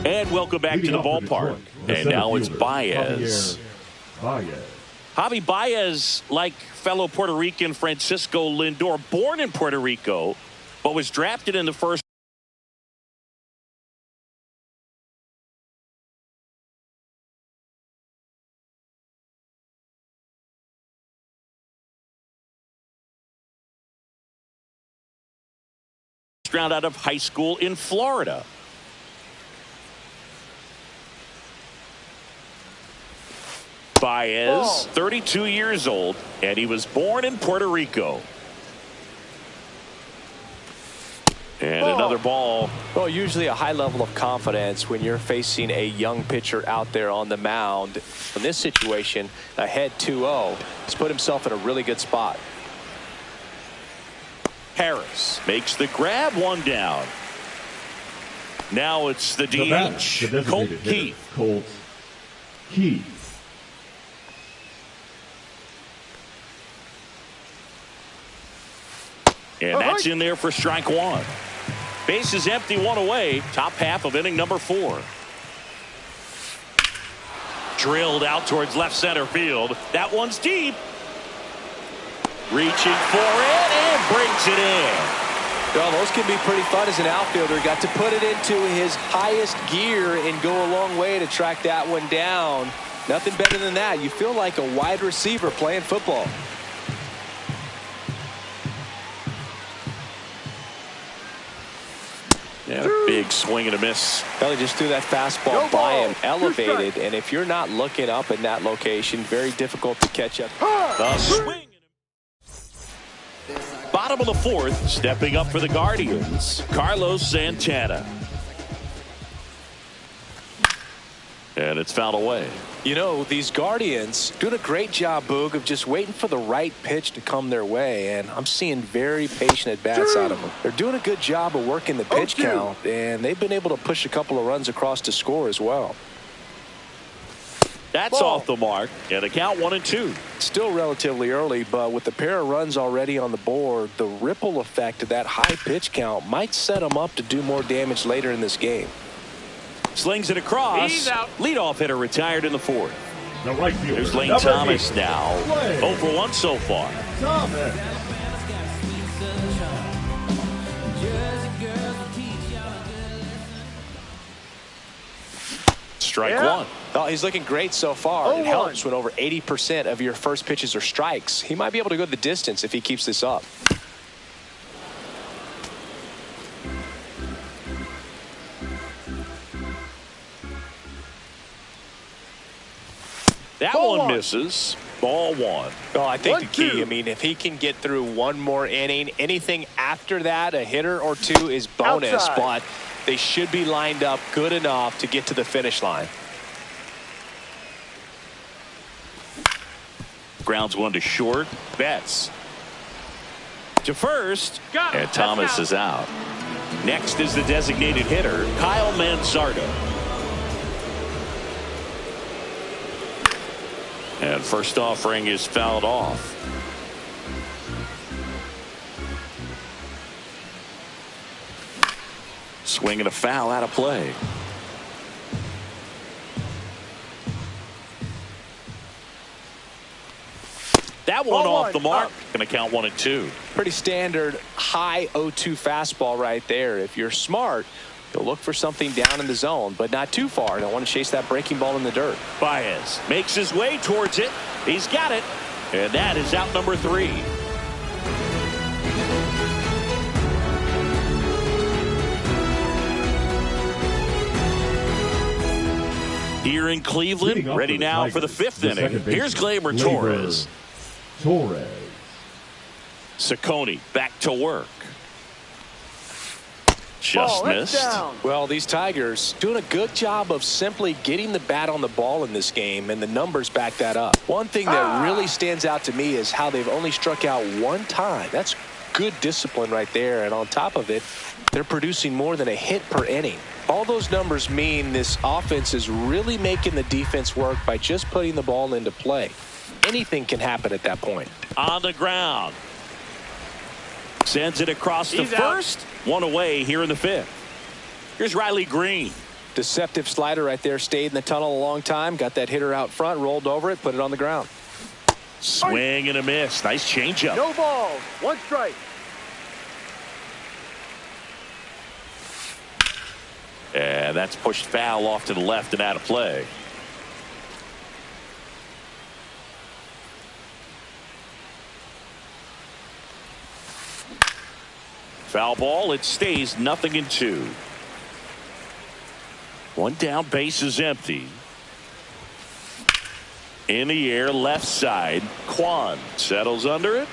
And welcome back to the ballpark. And now it's Baez. Javi Baez, like fellow Puerto Rican Francisco Lindor, born in Puerto Rico, but was drafted in the first round out of high school in Florida. Baez, 32 years old, and he was born in Puerto Rico. And another ball. Well, usually a high level of confidence when you're facing a young pitcher out there on the mound. In this situation, ahead 2-0, he's put himself in a really good spot. Harris makes the grab, one down. Now it's the DH, Colt Keith. Colt Keith. And that's in there for strike one. Base is empty, one away. Top half of inning number 4. Drilled out towards left center field. That one's deep. Reaching for it and brings it in. Well, those can be pretty fun as an outfielder. Got to put it into his highest gear and go a long way to track that one down. Nothing better than that. You feel like a wide receiver playing football. Yeah, a big swing and a miss. Well, he just threw that fastball by him, elevated, and if you're not looking up in that location, very difficult to catch up. The swing. Bottom of the 4th, stepping up for the Guardians, Carlos Santana. And it's fouled away. You know, these Guardians doing a great job, Boog, of just waiting for the right pitch to come their way, and I'm seeing very patient at-bats out of them. They're doing a good job of working the pitch count, and they've been able to push a couple of runs across to score as well. That's off the mark, and a count 1-2. Still relatively early, but with the pair of runs already on the board, the ripple effect of that high pitch count might set them up to do more damage later in this game. Slings it across. Leadoff hitter retired in the 4th. The right fielder. There's Lane Thomas now. 0 for 1 so far. Thomas. Strike one. Oh, he's looking great so far. It helps when over 80% of your first pitches are strikes. He might be able to go the distance if he keeps this up. That one misses. Ball 1. Well, I think the key, I mean, if he can get through one more inning, anything after that, a hitter or two is bonus, but they should be lined up good enough to get to the finish line. Grounds one to short. Betts to first. And Thomas is out. Next is the designated hitter, Kyle Manzardo. And first offering is fouled off. Swing and a foul out of play. That one off the mark. Going to count 1-2. Pretty standard high 0-2 fastball right there. If you're smart, you'll look for something down in the zone, but not too far. Don't want to chase that breaking ball in the dirt. Baez makes his way towards it. He's got it. And that is out number 3. Here in Cleveland, ready now for the 5th inning. Here's Gleyber Torres. Ciccone back to work. Just missed. Well, these Tigers doing a good job of simply getting the bat on the ball in this game, and the numbers back that up. One thing that really stands out to me is how they've only struck out one time. That's good discipline right there, and on top of it, they're producing more than a hit per inning. All those numbers mean this offense is really making the defense work by just putting the ball into play. Anything can happen at that point. On the ground. Sends it across to first. One away here in the 5th. Here's Riley Green. Deceptive slider right there. Stayed in the tunnel a long time. Got that hitter out front. Rolled over it. Put it on the ground. Swing and a miss. Nice changeup. No ball. 1 strike. And that's pushed foul off to the left and out of play. Foul ball. It stays 0-2. 1 down, base is empty. In the air, left side. Kwan settles under it.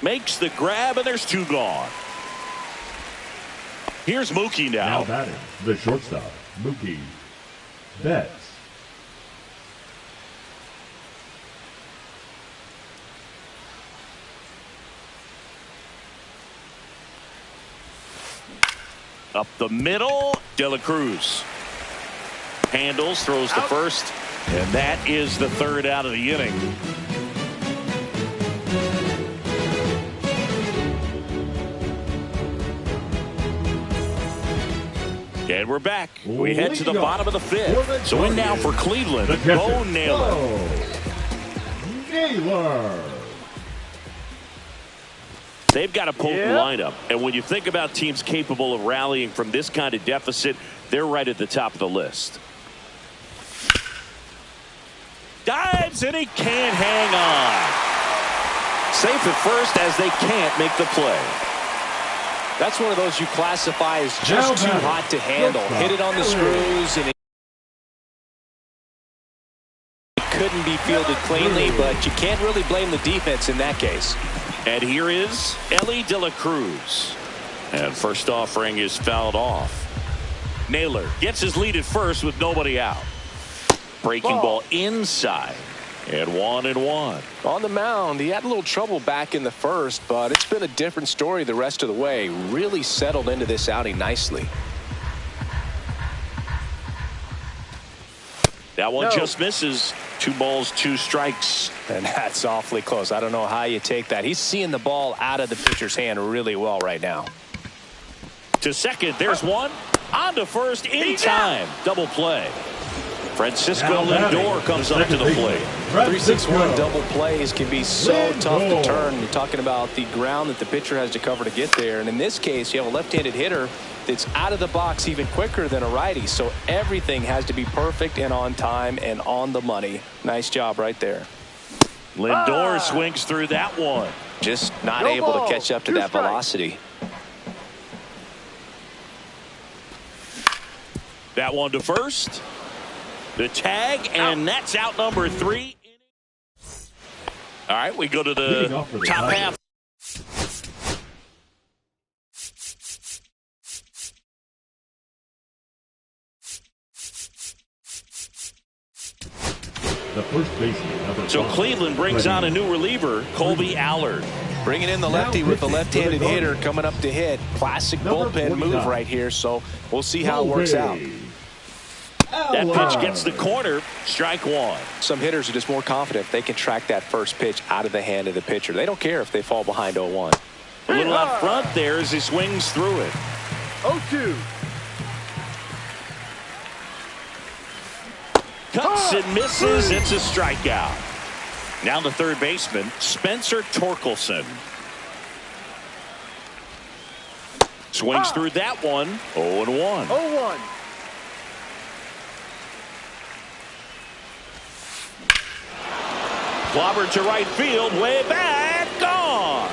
Makes the grab, and there's 2 gone. Here's Mookie now. Now batting, the shortstop, Mookie Betts. Up the middle, De La Cruz. Handles, throws to first, and that is the 3rd out of the inning. And we're back. We head to the bottom of the 5th. So in now for Cleveland, Bo Naylor. They've got a potent lineup. And when you think about teams capable of rallying from this kind of deficit, they're right at the top of the list. Dives, and he can't hang on. Safe at first as they can't make the play. That's one of those you classify as just too hot to handle. Hit it on the screws, and it couldn't be fielded cleanly, but you can't really blame the defense in that case. And here is Ellie De La Cruz. And first offering is fouled off. Naylor gets his lead at first with nobody out. Breaking ball inside. And 1-1. On the mound, he had a little trouble back in the first, but it's been a different story the rest of the way. Really settled into this outing nicely. That one just misses. 2 balls, 2 strikes. And that's awfully close. I don't know how you take that. He's seeing the ball out of the pitcher's hand really well right now. To second, there's one. On to first in time. Double play. Francisco Lindor comes up to the plate. 3-6-1 double plays can be so tough to turn. You're talking about the ground that the pitcher has to cover to get there. And in this case, you have a left-handed hitter that's out of the box even quicker than a righty. So everything has to be perfect and on time and on the money. Nice job right there. Lindor swings through that one. Just not able to catch up to that velocity. That one to first. The tag, and that's out number 3. All right, we go to the top half. The first baseman. So Cleveland brings on a new reliever, Colby Allard. Bringing in the lefty with the left-handed hitter coming up to hit. Classic bullpen move right here, so we'll see how it works out. That pitch gets the corner. Strike 1. Some hitters are just more confident if they can track that first pitch out of the hand of the pitcher. They don't care if they fall behind 0-1. A little out front there as he swings through it. 0-2. Cuts and misses. It's a strikeout. Now the third baseman, Spencer Torkelson. Swings through that one. 0-1. 0-1. Clobbered to right field, way back, gone.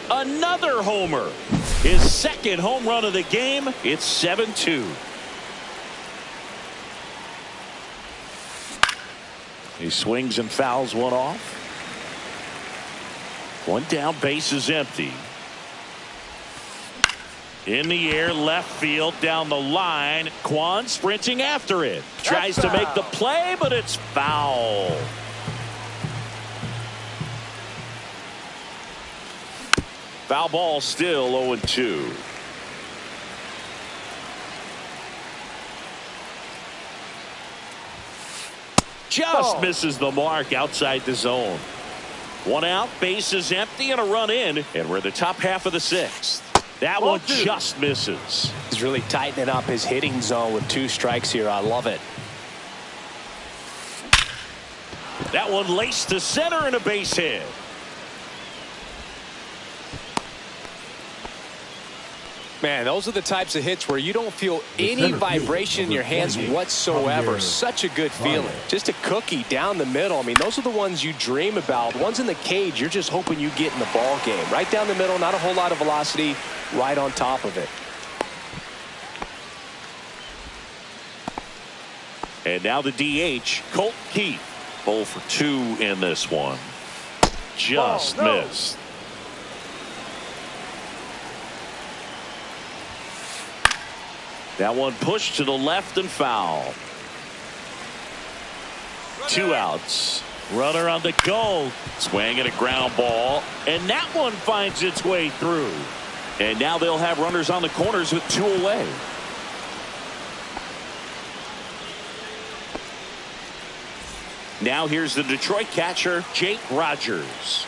Another homer. His 2nd home run of the game. It's 7-2. He swings and fouls one off. 1 down, base is empty. In the air, left field, down the line. Kwan sprinting after it. Tries to make the play, but it's foul. Foul ball still 0-2. Just misses the mark outside the zone. 1 out, base is empty, and a run in, and we're the top half of the 6th. That Ball one two. just misses. He's really tightening up his hitting zone with 2 strikes here. I love it. That one laced to center and a base hit. Man, those are the types of hits where you don't feel any vibration in your hands whatsoever. Such a good feeling. Just a cookie down the middle. I mean, those are the ones you dream about. Ones in the cage, you're just hoping you get in the ball game. Right down the middle, not a whole lot of velocity, right on top of it. And now the DH, Colt Keith. 0 for 2 in this one. Just missed. That one pushed to the left and foul. 2 outs. Runner on the go. Swing at a ground ball. And that one finds its way through. And now they'll have runners on the corners with 2 away. Now here's the Detroit catcher, Jake Rogers.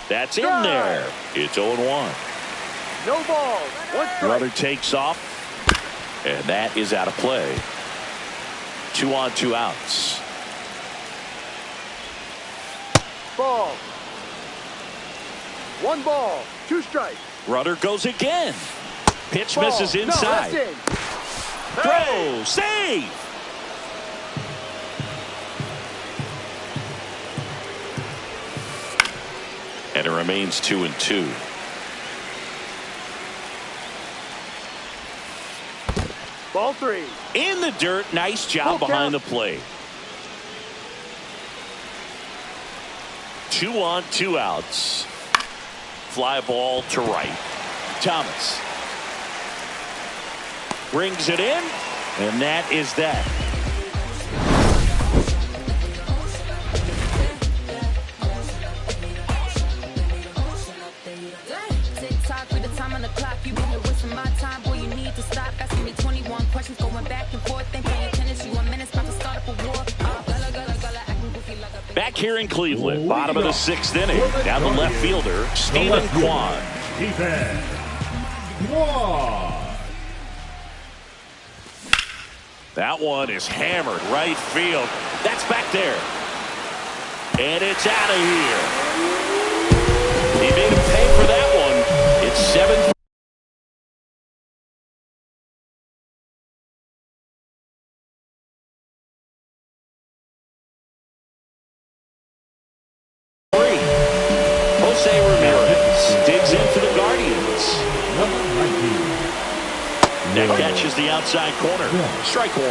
That's in there. It's 0-1. No ball. 1 strike. Runner takes off. And that is out of play. 2 on, 2 outs. Ball. 1 ball. 2 strikes. Runner goes again. Pitch Ball. misses No, inside. that's in. Throw. Save. And it remains 2-2. Ball 3. In the dirt. Nice job Full behind count. the plate. 2 on, 2 outs. Fly ball to right. Thomas brings it in, and that is that. TikTok with the time on the clock. You been here wasting my time, boy. You need to stop asking me 21 questions, going back and forth. Ain't playing tennis. You 1 minute, about to start up a war. Acting goofy like a Back here in Cleveland, bottom of the 6th inning. Down the left fielder, Stephen Kwan. Stephen Kwan. That one is hammered right field. That's back there. And it's out of here. He made him pay for that one. It's 7-3. Jose Ramirez digs into the Guardians. Number 19. That catches the outside corner. Strike 1.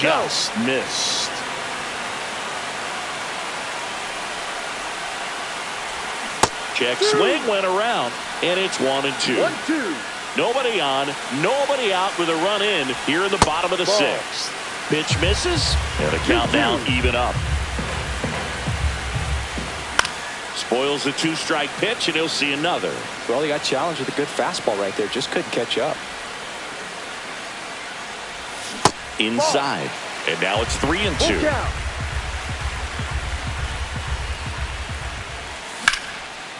Just missed. Check swing went around, and it's 1-2. 1-2. Nobody on, nobody out with a run in here in the bottom of the 6th. Pitch misses, and the countdown even up. Spoils the 2-strike pitch, and he'll see another. Well, he got challenged with a good fastball right there. Just couldn't catch up. Inside, and now it's 3-2. Full count.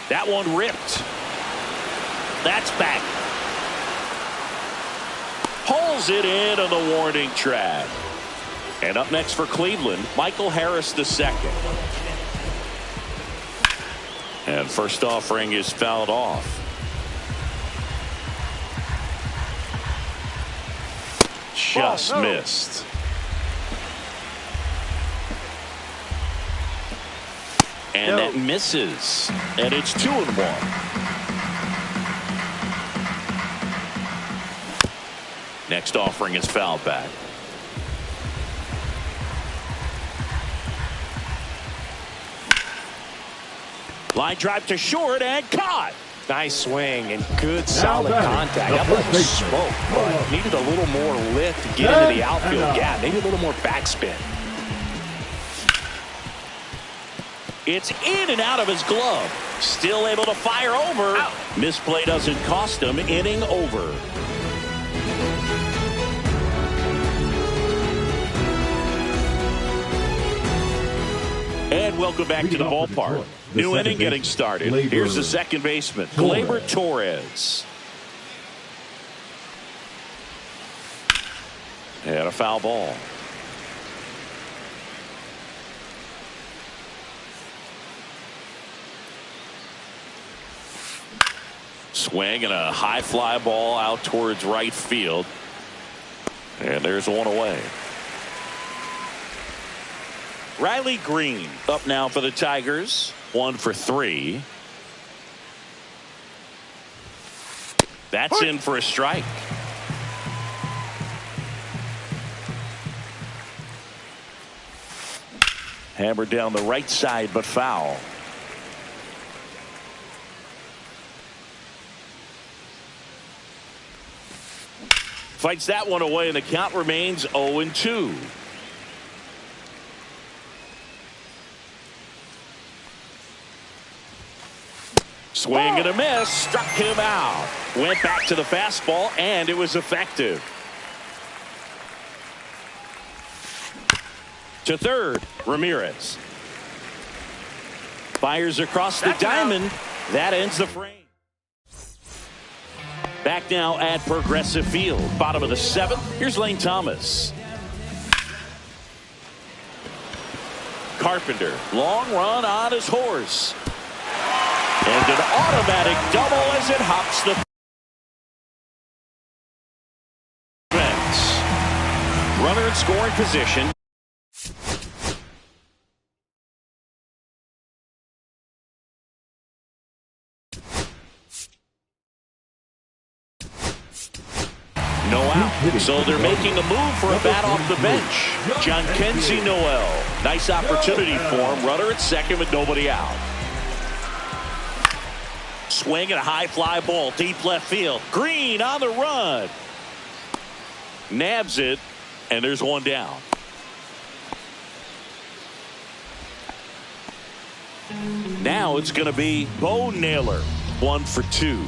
That one ripped. That's back. Pulls it in on the warning track. And up next for Cleveland, Michael Harris II. And first offering is fouled off. Just missed. And that misses. And it's 2-1. Next offering is fouled back. Line drive to short and caught. Nice swing and good solid contact. That ball was smoked. Needed a little more lift to get into the outfield gap. Maybe a little more backspin. It's in and out of his glove. Still able to fire over. Misplay doesn't cost him. Inning over. And welcome back to the ballpark. New inning getting started. Here's the second baseman, Gleyber Torres. And a foul ball. Swing and a high fly ball out towards right field. And there's one away. Riley Green up now for the Tigers. 1 for 3. That's in for a strike. Hammered down the right side, but foul. Fights that one away, and the count remains 0-2. Swing and a miss. Struck him out. Went back to the fastball, and it was effective. To third, Ramirez. Fires across the diamond. That ends the frame. Back now at Progressive Field. Bottom of the 7th. Here's Lane Thomas. Carpenter. Long run on his horse. And an automatic double as it hops the fence. Runner in scoring position. No out. So they're making a move for a bat off the bench. John Kenzie Noel. Nice opportunity for him. Runner at second with nobody out. Swing and a high fly ball deep left field. Green on the run. Nabs it, and there's one down. Now it's going to be Bo Naylor. 1 for 2.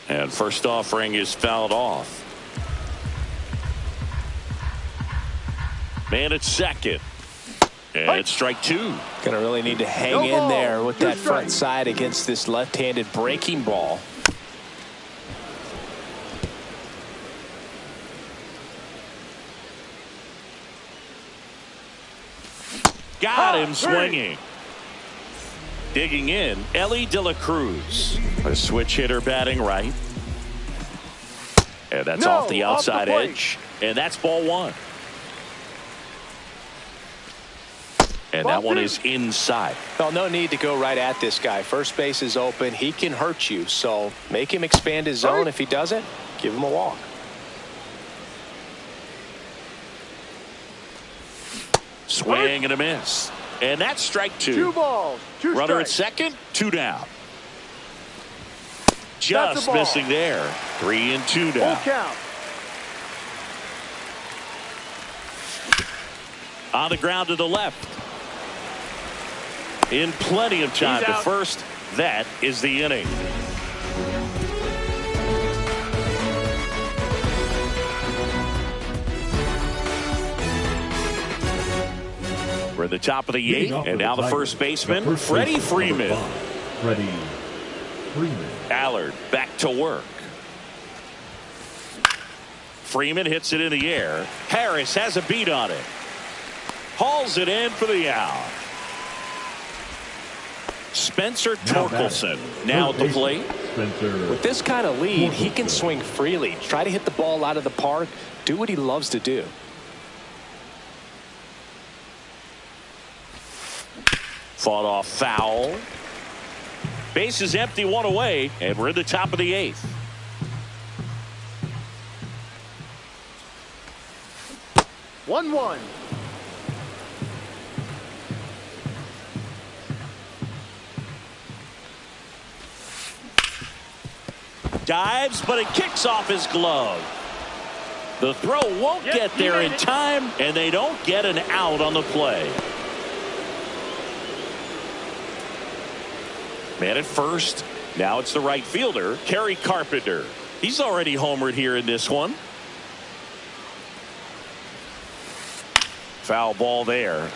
And first offering is fouled off. Man at second. And it's strike 2. Gonna really need to hang in there with that front side against this left-handed breaking ball. Got him swinging. Digging in, Ellie De La Cruz. A switch hitter batting right. And that's off the outside edge. And that's ball 1. And that one is inside. Well, no need to go right at this guy. First base is open. He can hurt you. So make him expand his zone. If he doesn't, give him a walk. Swing and a miss. And that's strike 2. 2 balls, 2 strikes. Runner at second, 2 down. Just missing there. 3-2 down. Full count. On the ground to the left. In plenty of time to first. That is the inning. We're at the top of the 8th, and now the first baseman, Freddie Freeman. Freddie Freeman. Allard back to work. Freeman hits it in the air. Harris has a beat on it. Hauls it in for the out. Spencer Torkelson now at the plate. With this kind of lead, he can swing freely. Try to hit the ball out of the park. Do what he loves to do. Fought off foul. Base is empty, 1 away, and we're in the top of the 8th. One. Dives, but it kicks off his glove. The throw won't get there in time, and they don't get an out on the play. Man at first. Now it's the right fielder, Kerry Carpenter. He's already homered here in this one. Foul ball there.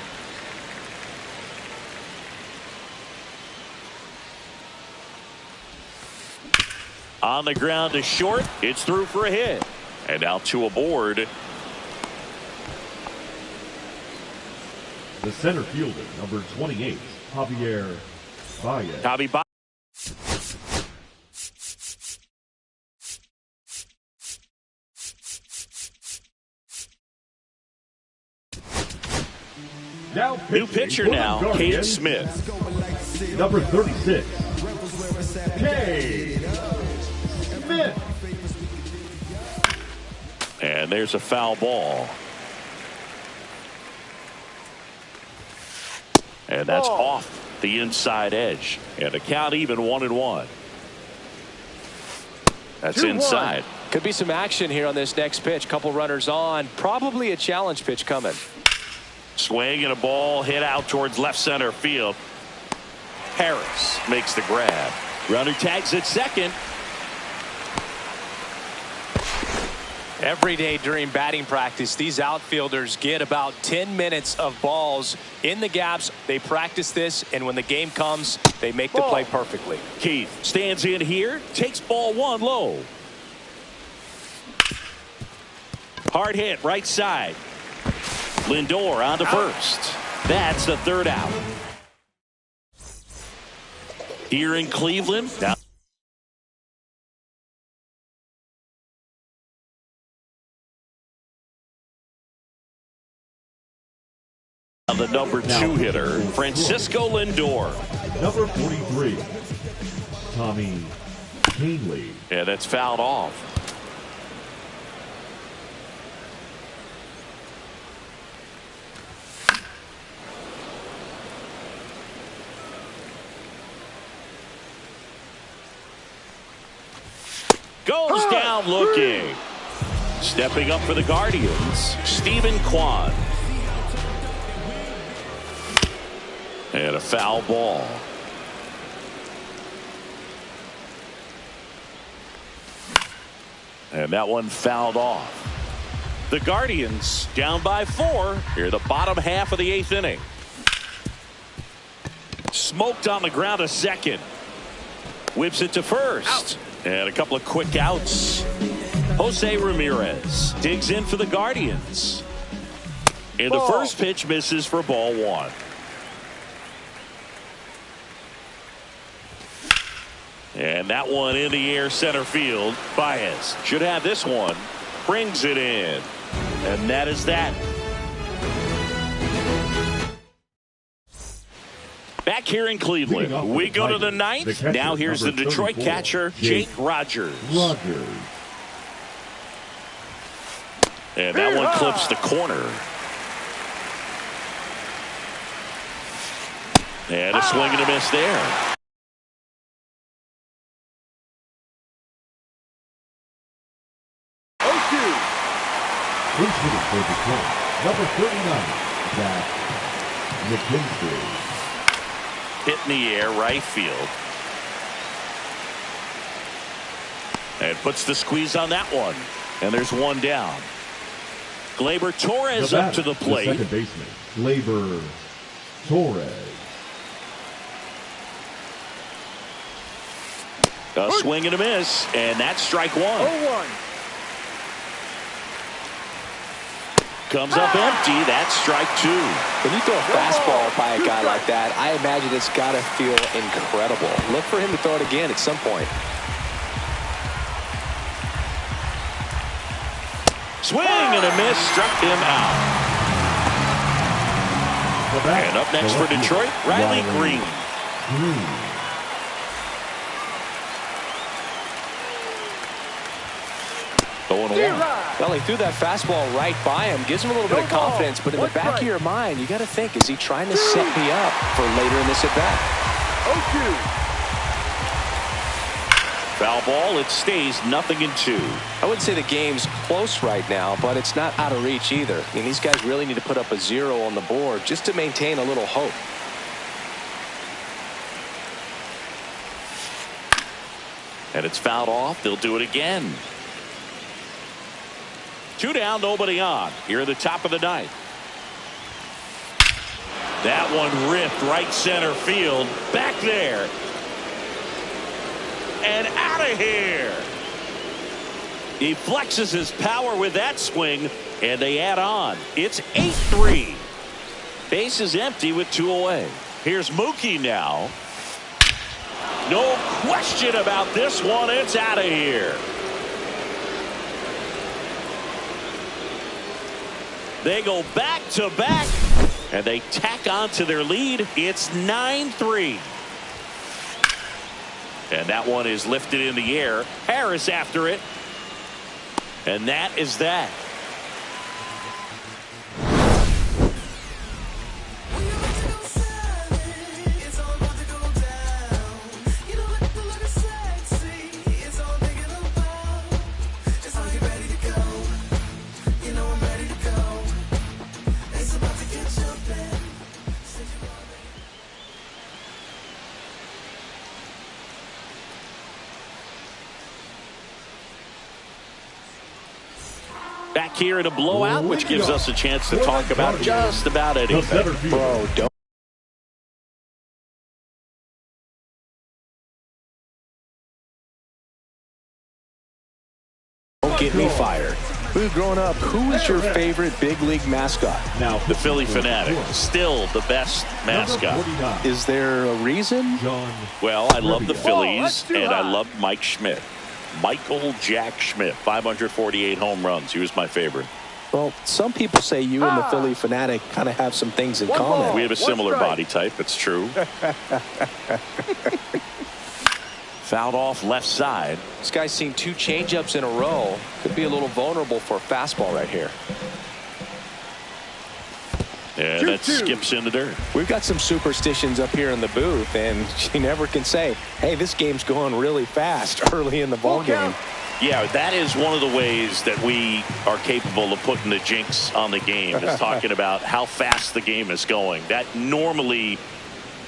On the ground to short. It's through for a hit. And now two aboard. The center fielder, number 28, Javier Baez. Javi Baez. Now New pitcher now, Cade Smith. Number 36, Cade Smith. And there's a foul ball. And that's off the inside edge. And a count even 1-1. That's 2-1. inside. Could be some action here on this next pitch. Couple runners on. Probably a challenge pitch coming. Swing and a ball hit out towards left center field. Harris makes the grab. Runner tags at second. Every day during batting practice, these outfielders get about 10 minutes of balls in the gaps. They practice this, and when the game comes, they make the play perfectly. Keith stands in here, takes ball one low. Hard hit right side. Lindor on to first. That's the third out. Here in Cleveland. Now the number 2 hitter, Francisco Lindor. Number 43, Tommy Kahnle. And that's fouled off. Goes down looking. Stepping up for the Guardians, Stephen Kwan. And a foul ball. And that one fouled off. The Guardians down by 4 here, the bottom half of the 8th inning. Smoked on the ground to second. Whips it to first. And a couple of quick outs. Jose Ramirez digs in for the Guardians. And the first pitch misses for ball 1. And that one in the air center field. Baez should have this one. Brings it in. And that is that. Back here in Cleveland, we go to the 9th. Now here's the Detroit catcher, Jake Rogers. And that one clips the corner. And a swing and a miss there. For Detroit, number 39, Zach McKinstry. Hit in the air, right field. And puts the squeeze on that one. And there's one down. Gleyber Torres up to the plate. The second baseman, Gleyber Torres. A swing and a miss. And that's strike 1. 0-1. Comes up empty. That's strike 2. When you throw a fastball by a guy like that, I imagine it's got to feel incredible. Look for him to throw it again at some point. Swing and a miss. Struck him out. And up next for Detroit, Riley Green. Well, he threw that fastball right by him. Gives him a little bit of confidence. But in the back of your mind, you got to think, is he trying to set me up for later in this at-bat? 0-2. Foul ball. It stays 0-2. I wouldn't say the game's close right now, but it's not out of reach either. I mean, these guys really need to put up a 0 on the board just to maintain a little hope. And it's fouled off. They'll do it again. 2 down, nobody on. Here at the top of the 9th. That one ripped right center field. Back there. And out of here. He flexes his power with that swing, and they add on. It's 8-3. Base is empty with 2 away. Here's Mookie now. No question about this one. It's out of here. They go back to back, and they tack on to their lead. It's 9-3. And that one is lifted in the air. Harris after it. And that is that. Back here in a blowout, which gives us a chance to talk about just about anything. Bro, don't get me fired. Growing up, who is your favorite big league mascot? Now, the Philly Fanatic, still the best mascot. Is there a reason? Well, I love the Phillies, and I love Mike Schmidt. Michael Jack Schmidt, 548 home runs. He was my favorite. Well, some people say you and the Philly Fanatic kind of have some things in common. We have a similar body type. It's true. Fouled off left side. This guy's seen 2 changeups in a row. Could be a little vulnerable for a fastball right here. And that skips in the dirt. We've got some superstitions up here in the booth, and you never can say, hey, this game's going really fast early in the ball game. Yeah, that is one of the ways that we are capable of putting the jinx on the game, is talking about how fast the game is going. That normally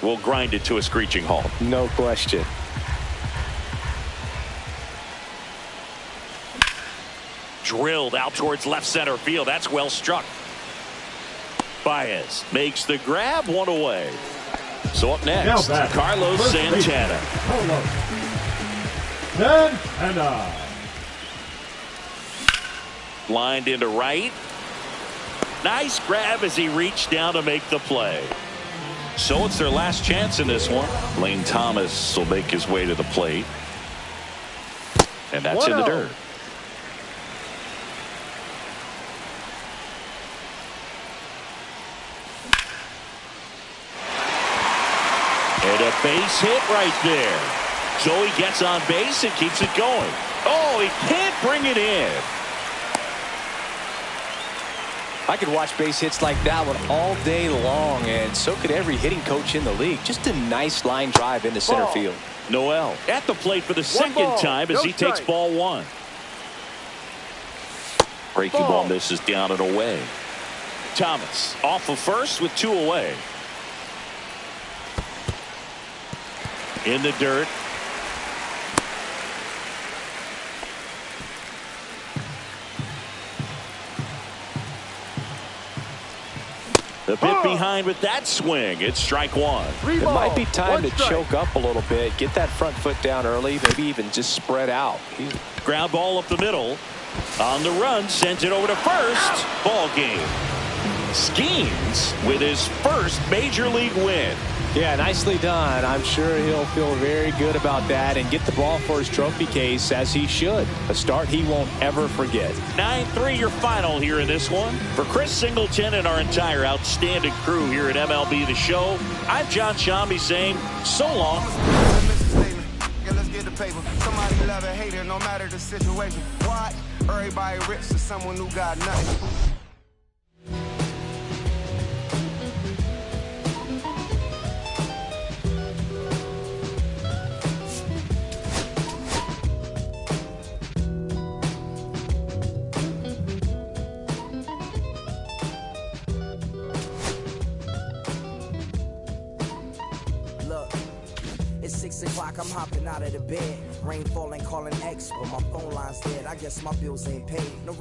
will grind it to a screeching halt. No question. Drilled out towards left center field. That's well struck. Baez makes the grab, 1 away. So up next, Carlos Santana. Lined into right. Nice grab as he reached down to make the play. So it's their last chance in this one. Lane Thomas will make his way to the plate. And that's in the dirt. And a base hit right there. So he gets on base and keeps it going. Oh, he can't bring it in. I could watch base hits like that one all day long, and so could every hitting coach in the league. Just a nice line drive into center field. Noel at the plate for the second time as he takes ball 1. Breaking ball misses down and away. Thomas off of first with 2 away. In the dirt. The bit behind with that swing. It's strike 1. It might be time to choke up a little bit. Get that front foot down early. Maybe even just spread out. Ground ball up the middle. On the run. Sent it over to first. Ball game. Skeens with his first major league win. Yeah, nicely done. I'm sure he'll feel very good about that and get the ball for his trophy case, as he should. A start he won't ever forget. 9-3 your final here in this one. For Chris Singleton and our entire outstanding crew here at MLB The Show, I'm John Shambi saying so long. Let's get the paper. Somebody love it, hate it, no matter the situation. Why? Everybody rich to someone who got nothing. It's 6 o'clock, I'm hopping out of the bed. Rain falling, calling X, but my phone line's dead. I guess my bills ain't paid. No